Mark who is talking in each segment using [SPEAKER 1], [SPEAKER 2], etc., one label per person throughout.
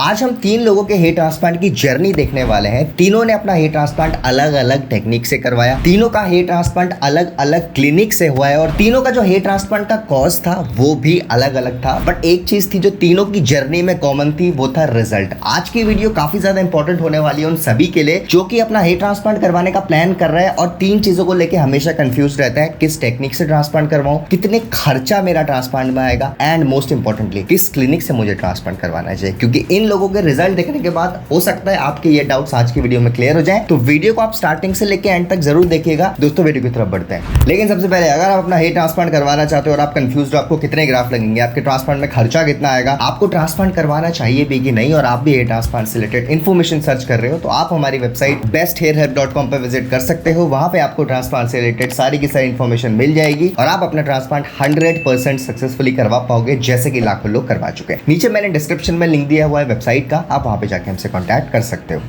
[SPEAKER 1] आज हम 3 लोगों के हेयर ट्रांसप्लांट की जर्नी देखने वाले हैं। तीनों ने अपना हेयर ट्रांसप्लांट अलग अलग टेक्निक से करवाया, तीनों का हेयर ट्रांसप्लांट अलग अलग क्लिनिक से हुआ है और तीनों का जो हेयर ट्रांसप्लांट का कॉस्ट था वो भी अलग अलग था। बट एक चीज थी जो तीनों की जर्नी में कॉमन थी, वो था रिजल्ट। आज की वीडियो काफी ज्यादा इंपॉर्टेंट होने वाली है उन सभी के लिए जो कि अपना हेयर ट्रांसप्लांट करवाने का प्लान कर रहे हैं और 3 चीजों को लेकर हमेशा कंफ्यूज रहता है, किस टेक्निक से ट्रांसप्लांट करवाऊं, कितने खर्चा मेरा ट्रांसप्लांट में आएगा एंड मोस्ट इंपॉर्टेंटली किस क्लिनिक से मुझे ट्रांसप्लांट करवाना चाहिए। क्योंकि इन लोगों के रिजल्ट देखने के बाद हो सकता है आपके ये डाउट्स आज की वीडियो में क्लियर हो जाए। तो वीडियो को आप स्टार्टिंग से लेकर एंड तक जरूर देखिएगा। दोस्तों वीडियो की तरफ बढ़ते हैं, लेकिन सबसे पहले अगर आप अपना हेयर ट्रांसप्लांट करवाना चाहते हो और आप कंफ्यूज हो आपको कितने ग्राफ लगेंगे, आपके ट्रांसप्लांट में खर्चा कितना आएगा, आपको ट्रांसप्लांट करवाना चाहिए भी कि नहीं, और आप भी हेयर ट्रांसप्लांट से रिलेटेड इन्फॉर्मेशन सर्च कर रहे हो, तो आप हमारी वेबसाइट besthairhelp.com पर विजिट कर सकते हो। वहां पे आपको ट्रांसप्लांट से रिलेटेड सारी की सारी इन्फॉर्मेशन मिल जाएगी और आप अपना ट्रांसप्लांट 100% सक्सेसफुली करवा पाओगे, जैसे कि लाखों लोग करवा चुके हैं। नीचे मैंने डिस्क्रिप्शन में लिंक दिया हुआ है वेबसाइट का, आप वहां पे जाके हमसे कांटेक्ट कर सकते हो।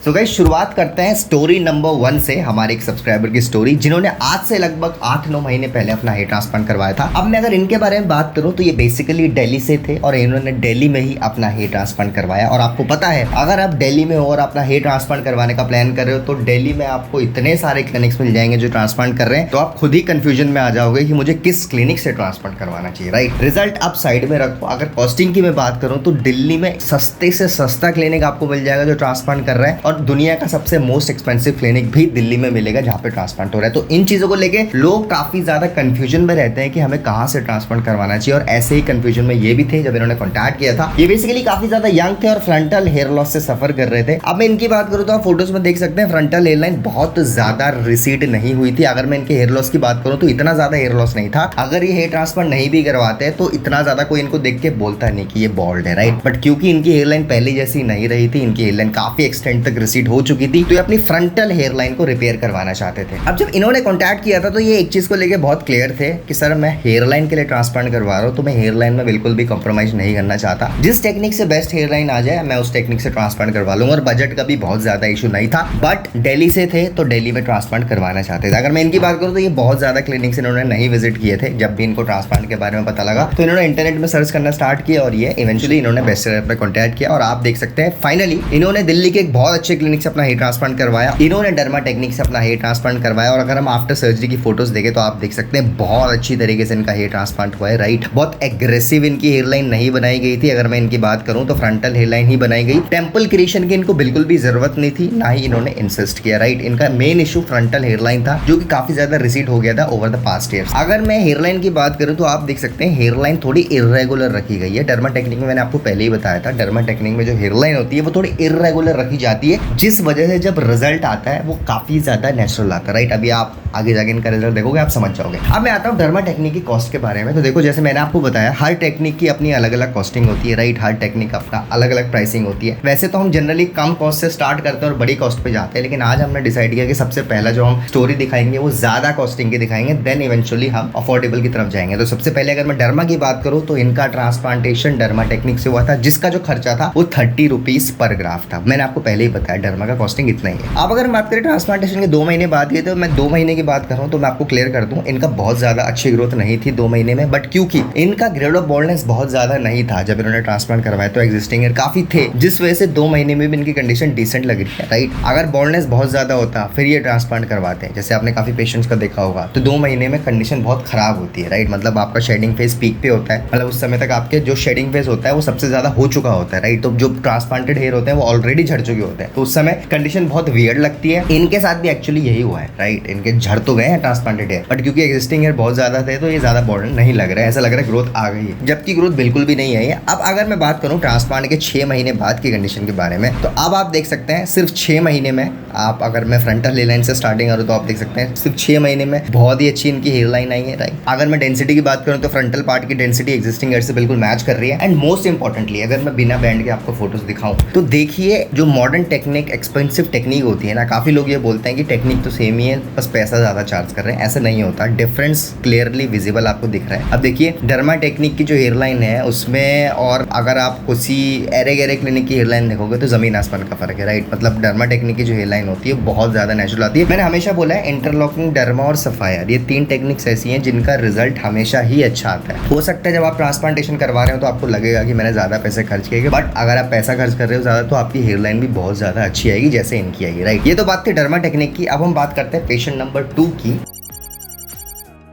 [SPEAKER 1] तो गाइस शुरुआत करते हैं स्टोरी नंबर 1 से, हमारे एक सब्सक्राइबर की स्टोरी जिन्होंने आज से लगभग 8-9 महीने पहले अपना हेयर ट्रांसप्लांट करवाया था। अब मैं अगर इनके बारे में बात करूं तो ये बेसिकली दिल्ली से थे और इन्होंने दिल्ली में ही अपना हेयर ट्रांसप्लांट करवाया। और आपको पता है अगर आप दिल्ली में हो और अपना हेयर ट्रांसप्लांट करवाने का प्लान कर रहे हो तो दिल्ली में आपको इतने सारे क्लिनिक्स मिल जाएंगे जो ट्रांसप्लांट कर रहे हैं, तो आप खुद ही कंफ्यूजन में आ जाओगे कि मुझे किस क्लिनिक से ट्रांसप्लांट करवाना चाहिए। राइट, रिजल्ट आप साइड में रखो। अगर कॉस्टिंग की मैं बात करूं तो दिल्ली में सस्ते से सस्ता क्लिनिक आपको मिल जाएगा जो ट्रांसप्लांट कर रहा है, और दुनिया का सबसे मोस्ट एक्सपेंसिव क्लिनिक भी दिल्ली में मिलेगा जहां पे ट्रांसप्लांट हो रहा है। तो इन चीजों को लेके लोग काफी ज्यादा कंफ्यूजन में रहते हैं कि हमें कहां से ट्रांसप्लांट करवाना चाहिए, और ऐसे ही कंफ्यूजन में ये भी थे जब इन्होंने कॉन्टैक्ट किया था। ये बेसिकली काफी ज्यादा यंग थे और फ्रंटल हेयर लॉस से सफर कर रहे थे। अब मैं इनकी बात करूं तो आप फोटोज में देख सकते हैं फ्रंटल हेयरलाइन बहुत ज्यादा रिसीड नहीं हुई थी। अगर मैं इनके हेयर लॉस की बात करूं तो इतना ज्यादा हेयर लॉस नहीं था। अगर ये हेयर ट्रांसप्लांट नहीं भी करवाते तो इतना ज्यादा कोई इनको देख के बोलता नहीं कि ये बॉल्ड है। राइट, बट क्योंकि इनकी हेयरलाइन पहले जैसी नहीं रही थी, इनकी हेयरलाइन काफी एक्सटेंड तक रिसीड हो चुकी थी, तो ये अपनी फ्रंटल हेयरलाइन को रिपेयर करवाना चाहते थे। अब जब इन्होंने कांटेक्ट किया था तो ये एक चीज को लेके बहुत क्लियर थे कि सर मैं हेयरलाइन के लिए ट्रांसप्लांट करवा रहा हूं, तो मैं हेयरलाइन में बिल्कुल भी कॉम्प्रोमाइज नहीं करना चाहता। जिस टेक्निक से बेस्ट हेयरलाइन आ जाए मैं उस टेक्निक से ट्रांसप्लांट करवा लूंगा, और बजट का भी बहुत ज्यादा इशू नहीं था। बट दिल्ली से थे तो दिल्ली में ट्रांसप्लांट करवाना चाहते थे। अगर मैं इनकी बात करूं तो ये बहुत ज्यादा क्लिनिक्स इन्होंने नहीं विजिट किए थे। जब भी इनको ट्रांसप्लांट के बारे में पता लगा तो इन्होंने इंटरनेट में सर्च करना स्टार्ट किया और ये इवेंचुअली इन्होंने बेस्ट हेयर पे कॉन्टैक्ट किया। और आप देख सकते हैं फाइनली इन्होंने दिल्ली के एक बहुत अच्छे क्लिनिक से अपना हेयर ट्रांसप्लांट करवाया। इन्होंने डर्मा टेक्निक से अपना हेयर ट्रांसप्लांट करवाया, और अगर हम आफ्टर सर्जरी की फोटोज देखें तो आप देख सकते हैं बहुत अच्छी तरीके से इनका हेयर ट्रांसप्लांट हुआ है। राइट, बहुत एग्रेसिव इनकी हेयरलाइन नहीं बनाई गई थी। अगर मैं इनकी बात करूं तो फ्रंटल हेयरलाइन ही बनाई गई। टेंपल क्रिएशन की इनको बिल्कुल भी जरूरत नहीं थी, ना ही इन्होंने इंसिस्ट किया। राइट, इनका मेन इशू फ्रंटल हेयरलाइन था जो कि काफी ज्यादा रिसीड हो गया था ओवर द पास्ट ईयर्स। अगर मैं हेयरलाइन की बात करूं तो आप देख सकते हैं हेयरलाइन थोड़ी इरेगुलर रखी गई है। डर्मा टेक्निक में मैंने आपको पहले ही बताया था, डर्मा टेक्निक में जो हेयरलाइन होती है वो थोड़ी इरेगुलर रखी जाती है, जिस वजह से जब रिजल्ट आता है वो काफी ज्यादा नेचुरल आता है। राइट, अभी आप आगे जाके इनका रिजल्ट देखोगे, आप समझ जाओगे। अब मैं आता हूँ डर्मा टेक्निक की कॉस्ट के बारे में। तो देखो जैसे मैंने आपको बताया हर टेक्निक की अपनी अलग अलग कॉस्टिंग होती है। राइट, हर टेक्निक अपना अलग अलग प्राइसिंग होती है। वैसे तो हम जनरली कम कॉस्ट से स्टार्ट करते हैं और बड़ी कॉस्ट पे जाते हैं, लेकिन आज हमने डिसाइड किया कि सबसे पहला जो हम स्टोरी दिखाएंगे वो ज्यादा कॉस्टिंग की दिखाएंगे, देन इवेंचुअली हम अफोर्डेबल की तरफ जाएंगे। तो सबसे पहले अगर मैं डर्मा की बात करूँ तो इनका ट्रांसप्लांटेशन डर्मा टेक्निक से हुआ था, जिसका जो खर्चा था वो 30 रुपीज पर ग्राफ था। मैंने आपको पहले ही बताया डर्मा का कॉस्टिंग इतना ही है। अब अगर हम बात करें ट्रांसप्लांटेशन के 2 महीने बाद की, तो मैं 2 महीने की बात कर रहा हूँ तो मैं आपको क्लियर कर दूं, इनका बहुत ज्यादा अच्छी ग्रोथ नहीं थी 2 महीने में। बट क्योंकि इनका ग्रेड ऑफ बॉल्डनेस बहुत ज्यादा नहीं था जब इन्होंने ट्रांसप्लांट करवाया, तो एग्जिस्टिंग हेयर काफी थे, जिस वजह से 2 महीने में भी इनकी कंडीशन डिसेंट लग रही है। राइट, अगर बॉल्डनेस बहुत ज्यादा होता फिर ये ट्रांसप्लांट करवाते हैं, जैसे आपने काफी पेशेंट्स का देखा होगा, तो 2 महीने में कंडीशन बहुत खराब होती है। राइट, मतलब आपका शेडिंग फेज पीक पे होता है, मतलब उस समय तक आपके जो शेडिंग फेज होता है वो सबसे ज्यादा हो चुका होता है। राइट, तो जो ट्रांसप्लांटेड हेयर होते हैं वो ऑलरेडी झड़ चुके होते हैं, तो उस समय कंडीशन बहुत वियर्ड लगती है। इनके साथ भी एक्चुअली यही हुआ है। राइट, इनके झड़ तो गए हैं ट्रांसप्लांटेड हेयर, बट क्योंकि एग्जिस्टिंग हेयर बहुत ज्यादा थे तो ये ज्यादा बॉर्डन नहीं लग रहा है, ऐसा लग रहा है ग्रोथ आ गई है, जबकि ग्रोथ बिल्कुल भी नहीं आई है। अब अगर मैं बात करूं ट्रांसप्लांट के 6 महीने बाद की कंडीशन के बारे में, तो अब आप देख सकते हैं सिर्फ 6 महीने में आप, अगर मैं फ्रंटल हेयरलाइन से स्टार्टिंग करूं तो आप देख सकते हैं सिर्फ 6 महीने में बहुत ही अच्छी इनकी हेयरलाइन आई है। राइट, अगर मैं डेंसिटी की बात करूं तो फ्रंटल पार्ट की डेंसिटी एग्जिस्टिंग हेयर से बिल्कुल मैच कर रही है। एंड मोस्ट इंपॉर्टेंटली अगर मैं बिना बैंड के आपको फोटोज दिखाऊं तो देखिए जो modern technique technique expensive technique होती है ना, काफ़ी लोग ये बोलते हैं कि टेक्निक तो सेम ही है, बस पैसा ज़्यादा चार्ज कर रहे हैं। ऐसा नहीं होता, डिफरेंस क्लियरली विजिबल आपको दिख रहा है। अब देखिए डर्मा टेक्निक की जो हेयरलाइन है उसमें और अगर आप किसी एरे गेरे क्लिनिक की हेयरलाइन देखोगे तो जमीन आसमान का फर्क है, राइट। मतलब डर्मा टेक्निक की जो हेयरलाइन होती है बहुत ज़्यादा नेचुरल आती है। मैंने हमेशा बोला है इंटरलॉकिंग, डर्मा और सफायर, ये 3 टेक्निक्स ऐसी हैं जिनका रिजल्ट हमेशा ही अच्छा आता है। हो सकता है जब आप ट्रांसप्लांटेशन करवा रहे हो तो आपको लगेगा कि मैंने ज़्यादा पैसे खर्च किए, बट अगर आप पैसा खर्च कर रहे हो ज़्यादा तो आपकी हेयरलाइन भी बहुत ज़्यादा अच्छी आएगी जैसे इनकी आएगी, राइट। ये तो बात थी डर्मा टेक्निक की। अब हम बात करते हैं पेशेंट नंबर 2 की,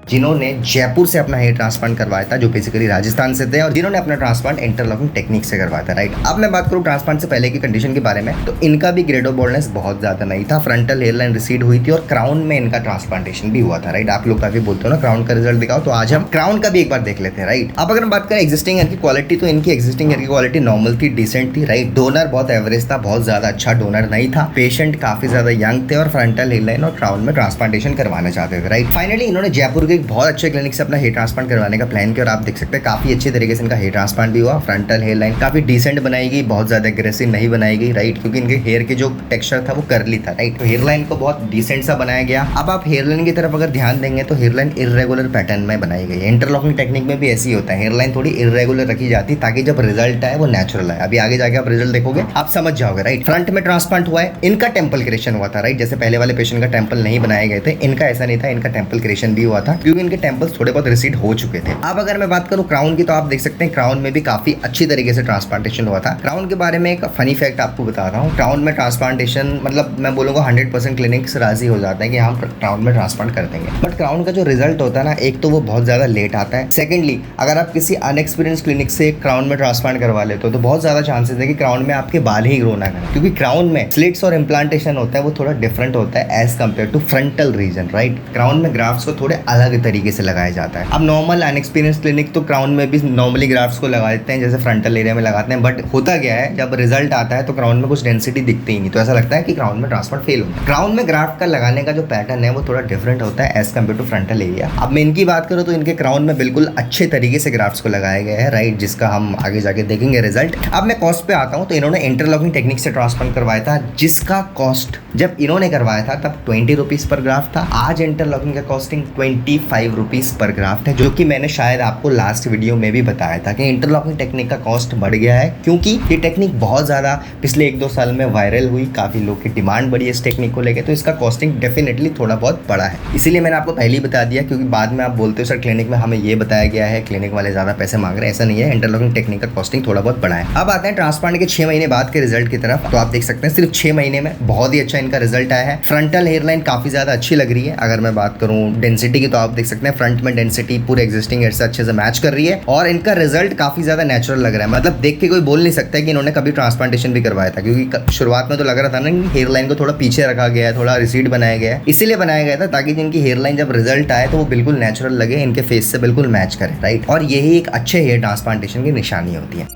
[SPEAKER 1] जिन्होंने जयपुर से अपना हेयर ट्रांसप्लांट करवाया था, जो बेसिकली राजस्थान से थे और जिन्होंने अपना ट्रांसप्लांट इंटरलॉकिंग टेक्निक से करवाया था, राइट। अब मैं बात करूं ट्रांसप्लांट से पहले की कंडीशन के बारे में, तो इनका भी ग्रेड ऑफ बोल्डनेस बहुत ज्यादा नहीं था, फ्रंटल हेयरलाइन रिसीड हुई थी और क्राउन में इनका ट्रांसप्लांटेशन भी हुआ था, राइट। आप लोग काफी बोलते हो ना क्राउन का रिजल्ट दिखाओ, तो आज हम क्राउन का भी एक बार देख लेते हैं, राइट। अब अगर हम बात करें एग्जिस्टिंग हेयर की क्वालिटी, तो इनकी एग्जिस्टिंग हेयर की क्वालिटी नॉर्मल थी, डिसेंट थी, राइट। डोनर बहुत एवरेज था, बहुत ज्यादा अच्छा डोनर नहीं था। पेशेंट काफी ज्यादा यंग थे और फ्रंटल हेयरलाइन और क्राउन में ट्रांसप्लांटेशन करवाना चाहते थे, राइट। फाइनली इन्होंने जयपुर के एक बहुत अच्छे क्लिनिक से अपना हेयर ट्रांसप्लांट करवाने का प्लान किया और आप देख सकते हैं काफी अच्छे तरीके से इनका हेयर ट्रांसप्लांट भी हुआ। फ्रंटल हेयर लाइन काफी डिसेंट बनाई गई, बहुत ज्यादा एग्रेसिव नहीं बनाई गई, राइट, क्योंकि इनके हेयर के जो टेक्सचर था वो कर्ली था, राइट। तो हेयर लाइन को बहुत डिसेंट सा बनाया गया। अब आप हेयर लाइन की तरफ अगर ध्यान देंगे तो हेयर लाइन इर्रेगुलर पैटर्न में बनाई गई है। इंटरलॉकिंग टेक्निक में भी ऐसी होता है, हेयर लाइन थोड़ी इर्रेगुलर रखी जाती है ताकि जब रिजल्ट आए वो नेचुरल आए। अभी आगे जाके आप रिजल्ट देखोगे आप समझ जाओगे, राइट। फ्रंट में ट्रांसप्लांट हुआ है, इनका टेम्पल क्रिएशन हुआ था, राइट। जैसे पहले वाले पेशेंट का टेम्पल नहीं बनाए गए थे, इनका ऐसा नहीं था, इनका टेम्पल क्रिएशन भी हुआ था क्योंकि इनके टेम्पल्स थोड़े बहुत रिसीड हो चुके थे। अब अगर मैं बात करूं क्राउन की, तो आप देख सकते हैं क्राउन में भी काफी अच्छी तरीके से ट्रांसप्लांटेशन हुआ था। क्राउन के बारे में एक फनी फैक्ट आपको बता रहा हूं, क्राउन में ट्रांसप्लांटेशन मतलब मैं बोलूंगा 100% क्लिनिक्स राजी हो जाते हैं कि हम क्राउन में ट्रांसप्लांट कर देंगे, बट क्राउन का जो रिजल्ट होता है ना, एक तो वो बहुत ज्यादा लेट आता है, सेकेंडली अगर आप किसी अनएक्सपीरियंस क्लिनिक से क्राउन में ट्रांसप्लांट करवा लेते हो तो बहुत ज्यादा चांसेस है कि क्राउन में आपके बाल ही ग्रो ना करें, क्योंकि क्राउन में स्लिट्स और इम्प्लांटेशन होता है वो थोड़ा डिफरेंट होता है as compare to frontal region, right. Crown में ग्राफ्ट्स को थोड़े अलग तरीके से लगाया जाता है। अब नॉर्मल अनएक्सपीरियंस क्लिनिक तो क्राउन में भी नॉर्मली ग्राफ्ट्स को लगा देते हैं जैसे फ्रंटल एरिया में लगाते हैं, बट होता क्या है जब रिजल्ट आता है तो क्राउन में कुछ डेंसिटी दिखती ही नहीं, तो ऐसा लगता है कि क्राउन में ट्रांसप्लांट फेल हो। क्राउन में ग्राफ्ट का लगाने का जो पैटर्न है वो थोड़ा डिफरेंट होता है as compare to frontal area. अब मैं इनकी बात करूँ तो इनके क्राउन में बिल्कुल अच्छे तरीके से ग्राफ्ट्स को लगाया गया है, राइट, जिसका हम आगे जाके देखेंगे रिजल्ट। अब मैं कॉस्ट पे आता हूँ, तो इन्होंने इंटरलॉकिंग टेक्निक से ट्रांसप्लांट करवाया था, जिसका कॉस्ट जब इन्होंने करवाया था तब 20 रुपीज पर ग्राफ्ट था। आज इंटरलॉकिंग का कॉस्टिंग 25 रुपीज पर ग्राफ्ट है, जो कि मैंने शायद आपको लास्ट वीडियो में भी बताया था कि इंटरलॉकिंग टेक्निक का कॉस्ट बढ़ गया है, क्योंकि ये टेक्निक बहुत ज़्यादा पिछले 1-2 साल में वायरल हुई, काफ़ी लोग की डिमांड बढ़ी इस टेक्निक को लेकर, तो इसका कॉस्टिंग डेफिनेटली थोड़ा बहुत बढ़ा है। इसीलिए मैंने आपको पहले ही बता दिया, क्योंकि बाद में आप बोलते हो सर क्लिनिक में हमें ये बताया गया है, क्लिनिक वाले ज़्यादा पैसे मांग रहे हैं, ऐसा नहीं है, इंटरलॉकिंग टेक्निक का कॉस्टिंग थोड़ा बहुत बढ़ा है। अब आते हैं ट्रांसप्लांट के 6 महीने बाद के रिजल्ट की तरफ, तो आप देख सकते हैं सिर्फ 6 महीने में बहुत ही अच्छा इनका रिजल्ट आया है। फ्रंटल हेयरलाइन काफ़ी ज़्यादा अच्छी लग रही है। अगर मैं बात करूँ डेंसिटी की, तो आप देख सकते हैं फ्रंट में डेंसिटी पूरे एग्जिस्टिंग हेयर से अच्छे से मैच कर रही है और इनका रिजल्ट काफी ज्यादा नेचुरल लग रहा है। मतलब देख के कोई बोल नहीं सकता कि इन्होंने कभी ट्रांसप्लांटेशन भी करवाया था, क्योंकि शुरुआत में तो लग रहा था ना कि हेयर लाइन को थोड़ा पीछे रखा गया है, थोड़ा रिसीड बनाया गया है, इसीलिए बनाया गया था ताकि जिनकी हेयर लाइन जब रिजल्ट आए तो वो बिल्कुल नेचुरल लगे, इनके फेस से बिल्कुल मैच करे, राइट। और यही एक अच्छे हेयर ट्रांसप्लांटेशन की निशानी होती है।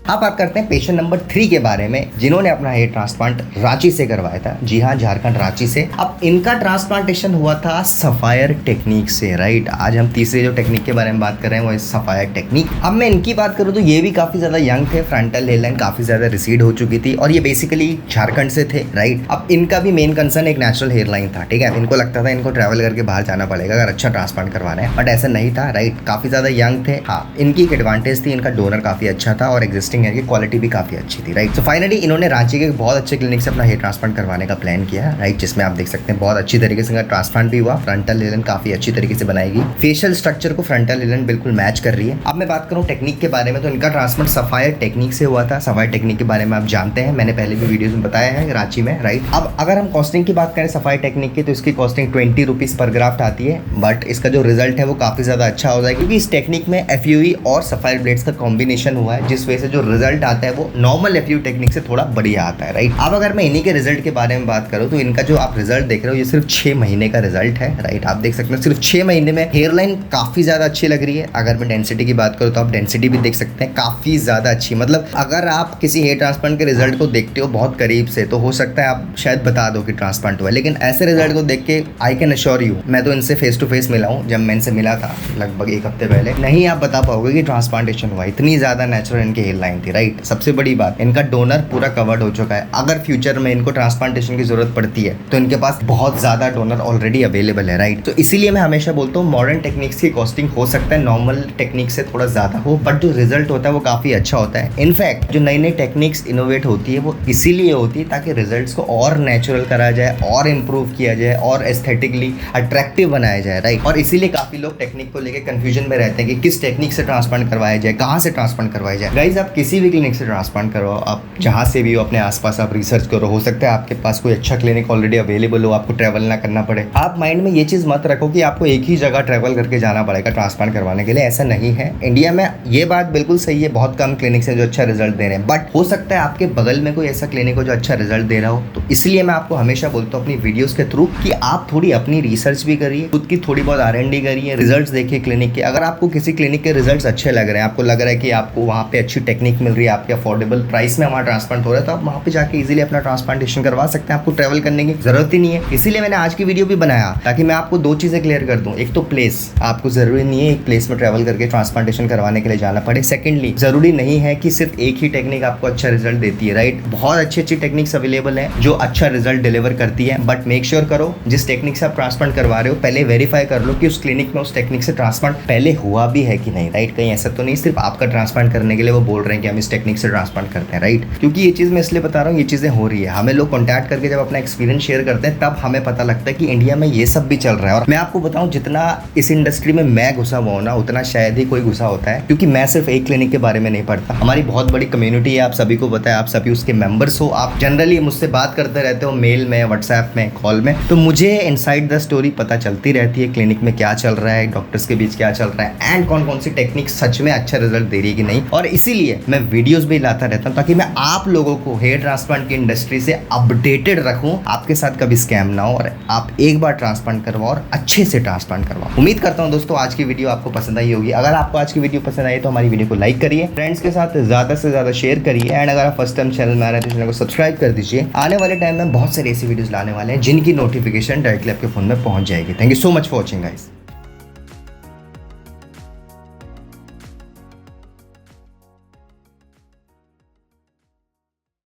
[SPEAKER 1] अब बात करते हैं पेशेंट नंबर 3 के बारे में, जिन्होंने अपना हेयर ट्रांसप्लांट रांची से करवाया था। जी हाँ, झारखंड रांची से। अब इनका ट्रांसप्लांटेशन हुआ था सफायर टेक्निक से, राइट। आज हम तीसरे जो टेक्निक के बारे में बात कर रहे हैं वो सफायर टेक्निक। अब मैं इनकी बात करूँ तो ये भी काफी ज्यादा यंग थे, फ्रंटल हेयरलाइन काफी ज्यादा रिसीड हो चुकी थी और ये बेसिकली झारखंड से थे, राइट। अब इनका भी मेन कंसर्न एक नेचुरल हेयरलाइन था, ठीक है। इनको लगता था इनको ट्रैवल करके बाहर जाना पड़ेगा अगर अच्छा ट्रांसप्लांट करवाना है, बट ऐसा नहीं था, राइट। काफी ज्यादा यंग थे। हाँ, इनकी एक एडवांटेज थी, इनका डोनर काफी अच्छा था और एग्जिस्टिंग हेयर की क्वालिटी भी काफी अच्छी थी, राइट। सो फाइनली इन्होंने रांची के बहुत अच्छे क्लिनिक से अपना हेयर ट्रांसप्लांट करवाने का प्लान किया, राइट, जिसमें आप देख सकते हैं बहुत अच्छी तरीके से ट्रांसप्लांट भी हुआ। फ्रंटल हेयरलाइन काफी अच्छी तरीके से बनाएगी, फेशियल स्ट्रक्चर को फ्रंटल हेयरलाइन बिल्कुल मैच कर रही है। अब मैं बात करूं टेक्निक के बारे में, तो इनका ट्रांसप्लांट सफायर टेक्निक से हुआ था। सफायर टेक्निक के बारे में आप जानते हैं, मैंने पहले भी वीडियोस में बताया है रांची में, राइट। अब अगर हम कॉस्टिंग की बात करें सफायर टेक्निक की, तो इसकी कॉस्टिंग 20 रुपीज पर ग्राफ्ट आती है, बट इसका जो रिजल्ट है वो काफी ज्यादा अच्छा हो जाएगा, क्योंकि इस टेक्निक में एफयूई और सफायर ब्लेड्स का कॉम्बिनेशन हुआ है, जिस वजह से जो रिजल्ट आता है वो नॉर्मल एफयू टेक्निक से थोड़ा बढ़िया आता है, राइट। अब अगर मैं इन्हीं के रिजल्ट के बारे में बात करूं, तो इनका जो आप रिजल्ट देख रहे हो ये सिर्फ 6 महीने का रिजल्ट है, राइट। आप देख सकते हैं सिर्फ 6 महीने में हेयरलाइन काफी ज्यादा अच्छी लग रही है। अगर मैं डेंसिटी की बात करूं तो आप डेंसिटी भी देख सकते हैं काफी ज्यादा अच्छी। मतलब अगर आप किसी हेयर ट्रांसप्लांट के रिजल्ट को देखते हो बहुत करीब से, तो हो सकता है आप शायद बता दो कि ट्रांसप्लांट हुआ, लेकिन ऐसे रिजल्ट को देख के आई कैन अश्योर यू, मैं तो इनसे फेस टू फेस मिला हूँ, जब मैं इनसे मिला था लगभग 1 हफ्ते पहले, नहीं आप बता पाओगे कि ट्रांसप्लांटेशन हुआ। इतनी ज्यादा नेचुरल इनकी हेयरलाइन लाइन थी, राइट। सबसे बड़ी बात, इनका डोनर पूरा कवर्ड हो चुका है। अगर फ्यूचर में इनको ट्रांसप्लांटेशन की जरूरत पड़ती है तो इनके पास बहुत ज्यादा डोनर ऑलरेडी अवेलेबल है, राइट। तो इसीलिए मैं हमेशा बोलता हूँ मॉडर्न टेक्निक्स की कॉस्टिंग हो सकता है नॉर्मल टेक्निक से थोड़ा ज्यादा हो, बट जो रिजल्ट होता है वो काफी अच्छा होता है। इनफैक्ट जो नई नई टेक्निक्स इनोवेट होती है वो इसीलिए होती है ताकि रिजल्ट्स को और नेचुरल करा जाए, और इम्प्रूव किया जाए, और एस्थेटिकली अट्रैक्टिव बनाया जाए, राइट। और इसीलिए काफी लोग टेक्निक को लेकर कंफ्यूजन में रहते हैं कि किस टेक्निक से ट्रांसप्लांट करवाया जाए, कहाँ से ट्रांसप्लांट करवाया जाए। गाइज आप किसी भी क्लिनिक से ट्रांसप्लांट करवाओ, आप जहाँ से भी हो अपने आसपास आप रिसर्च करो। हो सकता है आपके पास कोई अच्छा क्लिनिक ऑलरेडी अवेलेबल हो, आपको ट्रैवल ना करना पड़े। आप माइंड में ये चीज़ मत रखो कि आपको एक ही जगह ट्रैवल करके जाना पड़ेगा ट्रांसप्लांट करवाने के लिए, ऐसा नहीं है। इंडिया में ये बात बिल्कुल सही है, बहुत कम क्लिनिक्स हैं जो अच्छा रिजल्ट दे रहे हैं, बट हो सकता है आपके बगल में कोई ऐसा क्लिनिक हो जो अच्छा रिजल्ट दे रहा हो। तो इसलिए मैं आपको हमेशा बोलता हूँ अपनी वीडियोस के थ्रू कि आप थोड़ी अपनी रिसर्च भी करिए, खुद की थोड़ी बहुत R&D करिए, रिजल्ट्स देखिए क्लिनिक के। अगर आपको किसी क्लिनिक के रिजल्ट्स अच्छे लग रहे हैं, आपको लग रहा है कि आपको वहाँ पे अच्छी टेक्निक मिल रही है, आपके अफोर्डेबल प्राइस में वहाँ ट्रांसप्लांट हो रहा है, तो आप वहाँ पे जाके इजीली अपना ट्रांसप्लांटेशन करवा सकते हैं। आपको ट्रैवल करने की जरूरत ही नहीं है। इसीलिए मैंने आज की वीडियो भी बनाया ताकि मैं आपको दो चीजें क्लियर कर दूं। एक तो प्लेस, आपको जरूरी नहीं है एक प्लेस में ट्रैवल करके ट्रांसप्लांटेशन करवाने के लिए जाना पड़े। सेकेंडली, जरूरी नहीं है कि सिर्फ एक ही टेक्निक आपको अच्छा रिजल्ट देती है, राइट। बहुत अच्छी अच्छी टेक्निक्स अवेलेबल है जो अच्छा रिजल्ट डिलीवर करती है, बट मेक श्योर करो जिस टेक्निक से आप ट्रांसप्लांट करवा रहे हो पहले वेरीफाई कर लो कि उस क्लिनिक में उस टेक्निक से ट्रांसप्लांट पहले हुआ भी है कि नहीं, राइट। कहीं ऐसा तो नहीं सिर्फ आपका ट्रांसप्लांट करने के लिए वो बोल रहे हैं कि हम इस टेक्निक से ट्रांसप्लांट करते हैं, राइट। क्योंकि ये चीज मैं इसलिए बता रहा हूँ, ये चीजें हो रही है। हमें लोग कॉन्टैक्ट करके जब अपना एक्सपीरियंस शेयर करते हैं तब हमें पता लगता है कि इंडिया में ये सब भी चल रहा है। और मैं आपको बताऊं, जितना इस इंडस्ट्री में मैं घुसा हुआ हूं ना, उतना शायद ही कोई घुसा होता है, क्योंकि मैं सिर्फ एक क्लिनिक के बारे में नहीं पढ़ता। हमारी बहुत बड़ी कम्युनिटी है, आप सभी को पता है, आप सभी उसके मेंबर्स हो, आप जनरली मुझसे बात करते रहते हो मेल में, व्हाट्सएप में, कॉल में, तो मुझे इनसाइड द स्टोरी पता चलती रहती है क्लिनिक में क्या चल रहा है, डॉक्टर्स के बीच क्या चल रहा है, एंड कौन कौन सी टेक्निक सच में अच्छा रिजल्ट दे रही है कि नहीं। और इसीलिए मैं वीडियोस भी लाता रहता हूँ ताकि मैं आप लोगों को हेयर ट्रांसप्लांट की इंडस्ट्री से अपडेटेड रखूं, आपके साथ कभी स्कैम ना हो, और आप एक बार ट्रांसप्लांट करवाओ और अच्छे से ट्रांसप्लांट करवाओ। उम्मीद करता हूं दोस्तों आज की वीडियो आपको पसंद आई होगी। अगर आपको आज की वीडियो पसंद आई तो हमारी वीडियो को लाइक करिए, फ्रेंड्स के साथ ज्यादा से ज्यादा शेयर करिए, एंड अगर आप फर्स्ट टाइम चैनल में आ रहे हैं तो चैनल को सब्सक्राइब कर दीजिए। आने वाले टाइम में बहुत सारी ऐसी वीडियोस लाने वाले हैं जिनकी नोटिफिकेशन डायरेक्टली आपके फोन में पहुंच जाएगी। Thank you so much for watching guys.